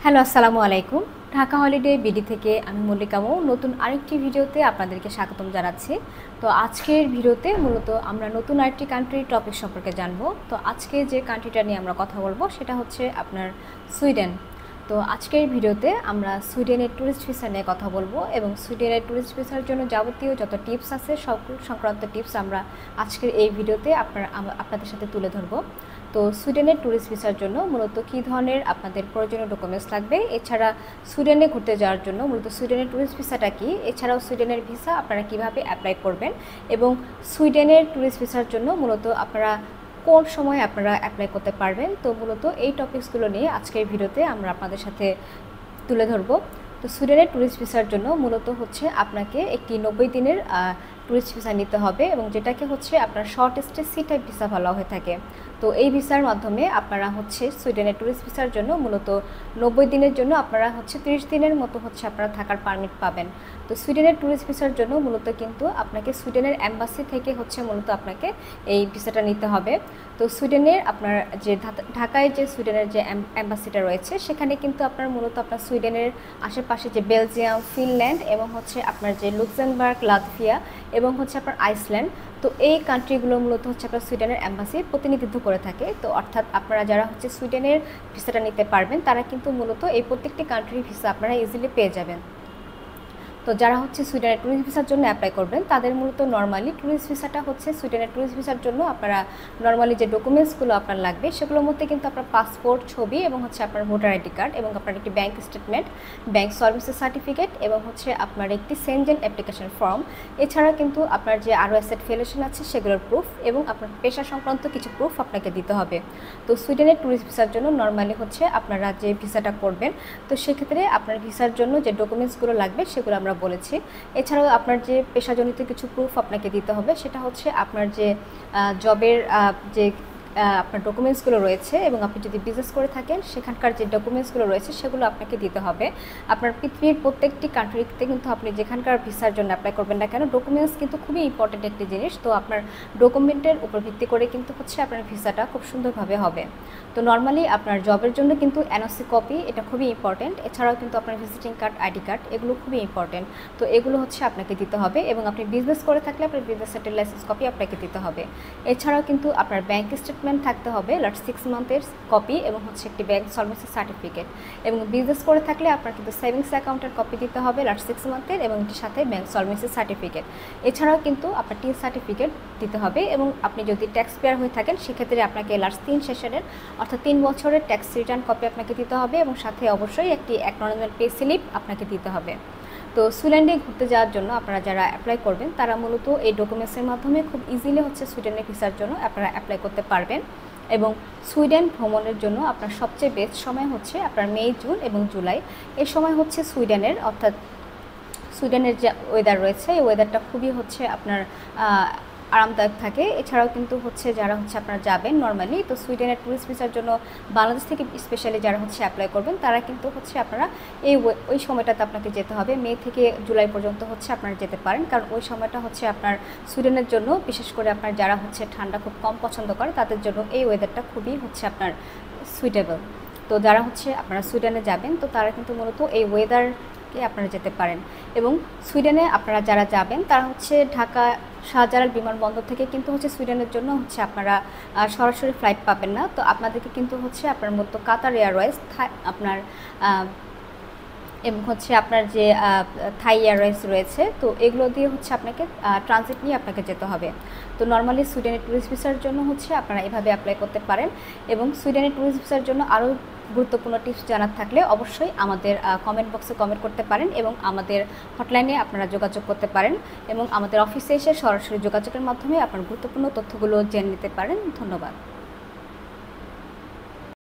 Hello, আসসালামু আলাইকুম। Dhaka holiday BD থেকে আমি মল্লিকা মৌ নতুন আরেকটি ভিডিওতে আপনাদেরকে স্বাগতম জানাচ্ছি। তো আজকের ভিডিওতে মূলত আমরা নতুন আরেকটি কান্ট্রির টপিক সম্পর্কে জানবো। তো আজকে যে কান্ট্রিটা নিয়ে আমরা কথা বলবো সেটা হচ্ছে আপনার সুইডেন। তো আজকের ভিডিওতে আমরা সুইডেনের ট্যুরিস্ট ভিসা নিয়ে কথা বলবো এবং সুইডেনের ট্যুরিস্ট ভিসার জন্য যাবতীয় যত টিপস আছে সব সংক্রান্ত টিপস আমরা আজকের এই ভিডিওতে আপনাদের সাথে তুলে ধরবো। তো সুইডেনের ট্যুরিস্ট ভিসার জন্য মূলত কী ধরনের আপনাদের প্রয়োজনীয় ডকুমেন্টস লাগবে, এছাড়া সুইডেনে ঘুরতে যাওয়ার জন্য মূলত সুইডেনের ট্যুরিস্ট ভিসাটা কী, এছাড়াও সুইডেনের ভিসা আপনারা কীভাবে অ্যাপ্লাই করবেন এবং সুইডেনের ট্যুরিস্ট ভিসার জন্য মূলত আপনারা কোন সময় আপনারা অ্যাপ্লাই করতে পারবেন। তো মূলত এই টপিকসগুলো নিয়ে আজকের ভিডিওতে আমরা আপনাদের সাথে তুলে ধরবো। তো সুইডেনের ট্যুরিস্ট ভিসার জন্য মূলত হচ্ছে আপনাকে একটি 90 দিনের ট্যুরিস্ট ভিসা নিতে হবে এবং যেটাকে হচ্ছে আপনার short stay C type visa বলা হয়ে থাকে। তো এই ভিসার মাধ্যমে আপনারা হচ্ছে সুইডেনের ট্যুরিস্ট ভিসার জন্য মূলত 90 দিনের জন্য আপনারা হচ্ছে 30 দিনের মতো হচ্ছে আপনারা থাকার পারমিট পাবেন। তো সুইডেনের ট্যুরিস্ট ভিসার জন্য মূলত কিন্তু আপনাকে সুইডেনের অ্যাম্বাসি থেকে হচ্ছে মূলত আপনাকে এই ভিসাটা নিতে হবে। তো সুইডেনের আপনার যে ঢাকায় যে সুইডেনের যে অ্যাম্বাসিটা রয়েছে সেখানে কিন্তু আপনার মূলত আপনার সুইডেনের আশেপাশে যে বেলজিয়াম, ফিনল্যান্ড এবং হচ্ছে আপনার যে লুক্সেমবার্গ, লাতভিয়া এবং হচ্ছে আপনার আইসল্যান্ড, তো এই কান্ট্রিগুলো মূলত হচ্ছে আপনার সুইডেনের অ্যাম্বাসির প্রতিনিধিত্ব করে থাকে। তো অর্থাৎ আপনারা যারা হচ্ছে সুইডেনের ভিসাটা নিতে পারবেন তারা কিন্তু মূলত এই প্রত্যেকটি কান্ট্রির ভিসা আপনারা ইজিলি পেয়ে যাবেন। তো যারা হচ্ছে সুইডেনের ট্যুরিস্ট ভিসার জন্য অ্যাপ্লাই করবেন তাদের মূলত নর্মালি ট্যুরিস্ট ভিসাটা হচ্ছে সুইডেনের ট্যুরিস্ট ভিসার জন্য আপনারা নর্মালি যে ডকুমেন্টসগুলো আপনার লাগবে সেগুলোর মধ্যে কিন্তু আপনার পাসপোর্ট, ছবি এবং হচ্ছে আপনার ভোটার আইডি কার্ড এবং আপনার একটি bank statement, bank services certificate এবং হচ্ছে আপনার একটি সেনজেন অ্যাপ্লিকেশন ফর্ম, এছাড়া কিন্তু আপনার যে আরও অ্যাসেট ফেলেশন আছে সেগুলোর প্রুফ এবং আপনার পেশা সংক্রান্ত কিছু প্রুফ আপনাকে দিতে হবে। তো সুইডেনের ট্যুরিস্ট ভিসার জন্য নর্মালি হচ্ছে আপনারা যে ভিসাটা করবেন তো সেক্ষেত্রে আপনার ভিসার জন্য যে ডকুমেন্টসগুলো লাগবে সেগুলো আমরা বলেছি। এছাড়াও আপনার যে পেশাজনিত কিছু প্রুফ আপনাকে দিতে হবে সেটা হচ্ছে আপনার যে জবের যে আপনার ডকুমেন্টসগুলো রয়েছে এবং আপনি যদি বিজনেস করে থাকেন সেখানকার যে ডকুমেন্টসগুলো রয়েছে সেগুলো আপনাকে দিতে হবে। আপনার পৃথিবীর প্রত্যেকটি কান্ট্রিতে কিন্তু আপনি যেখানকার ভিসার জন্য অ্যাপ্লাই করবেন না কেন ডকুমেন্টস কিন্তু খুবই ইম্পর্টেন্ট একটি জিনিস। তো আপনার ডকুমেন্টের উপর ভিত্তি করে কিন্তু হচ্ছে আপনার ভিসাটা খুব সুন্দরভাবে হবে। তো নর্মালি আপনার জবের জন্য কিন্তু এনওসি কপি এটা খুবই ইম্পর্টেন্ট, এছাড়াও কিন্তু আপনার ভিজিটিং কার্ড, আইডি কার্ড এগুলো খুবই ইম্পর্টেন্ট। তো এগুলো হচ্ছে আপনাকে দিতে হবে এবং আপনি বিজনেস করে থাকলে আপনার বিজনেস সেটেল লাইসেন্স কপি আপনাকে দিতে হবে। এছাড়াও কিন্তু আপনার ব্যাঙ্ক স্টেটমেন্ট থাকতে হবে, লাস্ট 6 মান্থের কপি এবং হচ্ছে একটি ব্যাঙ্ক সলভেন্সি সার্টিফিকেট এবং বিজনেস করে থাকলে আপনার কিন্তু সেভিংস অ্যাকাউন্টের কপি দিতে হবে লাস্ট 6 মান্থের এবং এটির সাথে ব্যাঙ্ক সলভেন্সি সার্টিফিকেট। এছাড়াও কিন্তু আপনার টিন সার্টিফিকেট দিতে হবে এবং আপনি যদি ট্যাক্স পেয়ার হয়ে থাকেন সেক্ষেত্রে আপনাকে লাস্ট 3 সেশনের অর্থাৎ 3 বছরের ট্যাক্স রিটার্ন কপি আপনাকে দিতে হবে এবং সাথে অবশ্যই একটি অ্যাকনলেজমেন্ট পে স্লিপ আপনাকে দিতে হবে। তো সুইডেনে ঘুরতে যাওয়ার জন্য আপনারা যারা অ্যাপ্লাই করবেন তারা মূলত এই ডকুমেন্টসের মাধ্যমে খুব ইজিলি হচ্ছে সুইডেনের ভিসার জন্য আপনারা অ্যাপ্লাই করতে পারবেন এবং সুইডেন ভ্রমণের জন্য আপনার সবচেয়ে বেস্ট সময় হচ্ছে আপনার মে, জুন এবং জুলাই। এই সময় হচ্ছে সুইডেনের অর্থাৎ সুইডেনের যে ওয়েদার রয়েছে এই ওয়েদারটা খুবই হচ্ছে আপনার আরামদায়ক থাকে। এছাড়াও কিন্তু হচ্ছে যারা হচ্ছে আপনারা যাবেন নর্মালি তো সুইডেনের ট্যুরিস্ট ভিসার জন্য বাংলাদেশ থেকে স্পেশালি যারা হচ্ছে অ্যাপ্লাই করবেন তারা কিন্তু হচ্ছে আপনারা ওই সময়টাতে আপনাকে যেতে হবে, মে থেকে জুলাই পর্যন্ত হচ্ছে আপনারা যেতে পারেন, কারণ ওই সময়টা হচ্ছে আপনার সুইডেনের জন্য বিশেষ করে আপনার যারা হচ্ছে ঠান্ডা খুব কম পছন্দ করে তাদের জন্য এই ওয়েদারটা খুবই হচ্ছে আপনার সুইটেবল। তো যারা হচ্ছে আপনারা সুইডেনে যাবেন তো তারা কিন্তু মূলত এই ওয়েদারকে আপনারা যেতে পারেন এবং সুইডেনে আপনারা যারা যাবেন তারা হচ্ছে ঢাকা শাহজালাল বিমানবন্দর থেকে কিন্তু হচ্ছে সুইডেনের জন্য হচ্ছে আপনারা সরাসরি ফ্লাইট পাবেন না। তো আপনাদেরকে কিন্তু হচ্ছে আপনার মতো কাতার এয়ারওয়েজ আপনার এবং হচ্ছে আপনার যে থাই এয়ারওয়েজ রয়েছে তো এগুলো দিয়ে হচ্ছে আপনাকে ট্রানজিট নিয়ে আপনাকে যেতে হবে। তো নর্মালি সুইডেনের ট্যুরিস্ট ভিসার জন্য হচ্ছে আপনারা এভাবে অ্যাপ্লাই করতে পারেন এবং সুইডেনের ট্যুরিস্ট ভিসার জন্য আরও গুরুত্বপূর্ণ টিপস জানার থাকলে অবশ্যই আমাদের কমেন্ট বক্সে কমেন্ট করতে পারেন এবং আমাদের হটলাইনে আপনারা যোগাযোগ করতে পারেন এবং আমাদের অফিসে এসে সরাসরি যোগাযোগের মাধ্যমে আপনার গুরুত্বপূর্ণ তথ্যগুলো জেনে নিতে পারেন। ধন্যবাদ।